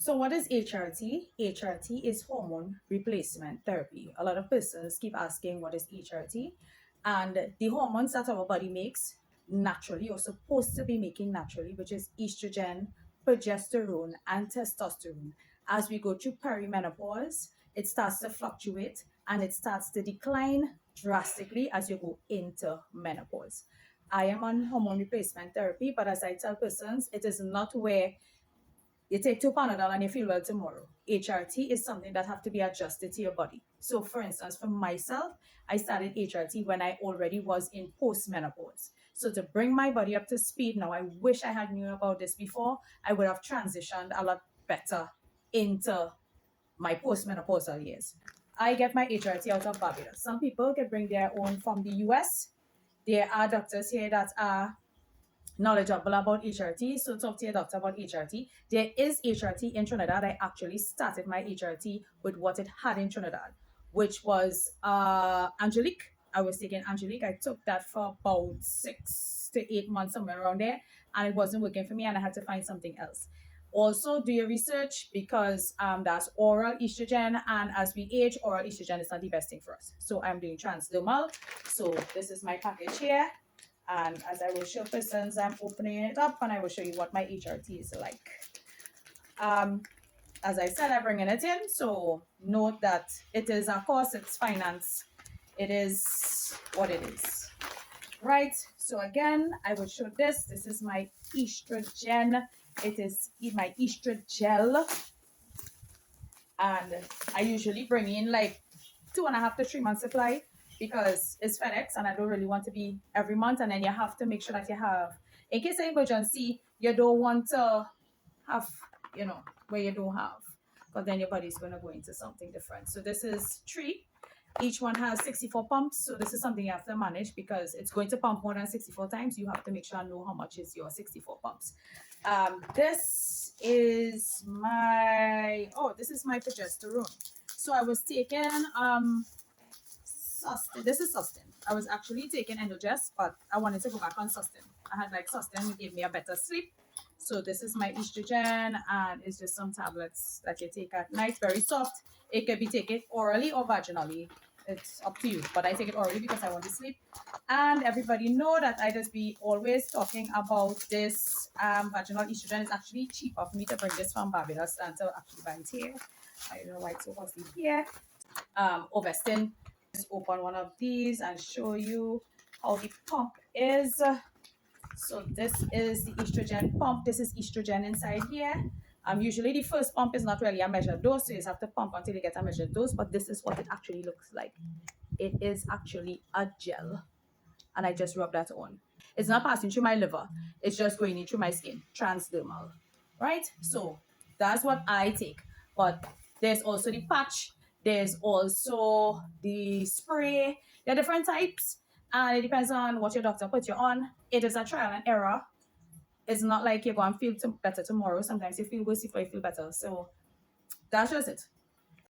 So what is HRT? HRT is hormone replacement therapy. A lot of persons keep asking what is HRT, and the hormones that our body makes naturally or supposed to be making naturally, which is estrogen, progesterone, and testosterone. As we go through perimenopause, it starts to fluctuate and it starts to decline drastically as you go into menopause. I am on hormone replacement therapy, but as I tell persons, it is not where you take 2 Panadol and you feel well tomorrow. HRT is something that have to be adjusted to your body. So for instance, for myself, I started HRT when I already was in postmenopause. So to bring my body up to speed now, I wish I had knew about this before. I would have transitioned a lot better into my postmenopausal years. I get my HRT out of Barbados. Some people can bring their own from the US. There are doctors here that are knowledgeable about HRT. So talk to your doctor about HRT. There is HRT in Trinidad. I actually started my HRT with what it had in Trinidad, which was Angelique. I was taking Angelique. I took that for about 6 to 8 months, somewhere around there, and it wasn't working for me, and I had to find something else. Also, do your research because that's oral estrogen, and as we age, oral estrogen is not the best thing for us. So I'm doing transdermal. So this is my package here. And as I will show persons, I'm opening it up and I will show you what my HRT is like. As I said, I'm bringing it in. So note that it is, of course, it's finance. It is what it is. Right. So again, I will show this. This is my estrogen. It is my estrogel. And I usually bring in like 2.5 to 3 months supply, because it's FedEx and I don't really want to be every month. And then you have to make sure that you have, in case of emergency, you don't want to have, where you don't have, because then your body's going to go into something different. So this is 3. Each one has 64 pumps. So this is something you have to manage because it's going to pump more than 64 times. You have to make sure and know how much is your 64 pumps. This is my progesterone. So I was taking this is Sustain. I was actually taking Endogest, but I wanted to go back on Sustain. I had like Sustain gave me a better sleep. So this is my estrogen, and it's just some tablets that you take at night, very soft. It can be taken orally or vaginally. It's up to you, but I take it orally because I want to sleep. And everybody know that I just be always talking about this vaginal estrogen. It's actually cheaper for me to bring this from Barbados than to actually buy it here. I don't know why it's so costly here. Ovestin. Just open one of these and show you how the pump is. So this is the estrogen pump. This is estrogen inside here. Usually the first pump is not really a measured dose, so you just have to pump until you get a measured dose, but this is what it actually looks like. It is actually a gel, and I just rub that on. It's not passing through my liver, it's just going in through my skin, transdermal, right? So that's what I take. But there's also the patch, there's also the spray. There are different types, and it depends on what your doctor puts you on. It is a trial and error. It's not like you're going to feel better tomorrow. Sometimes you feel worse before you feel better. So that's just it.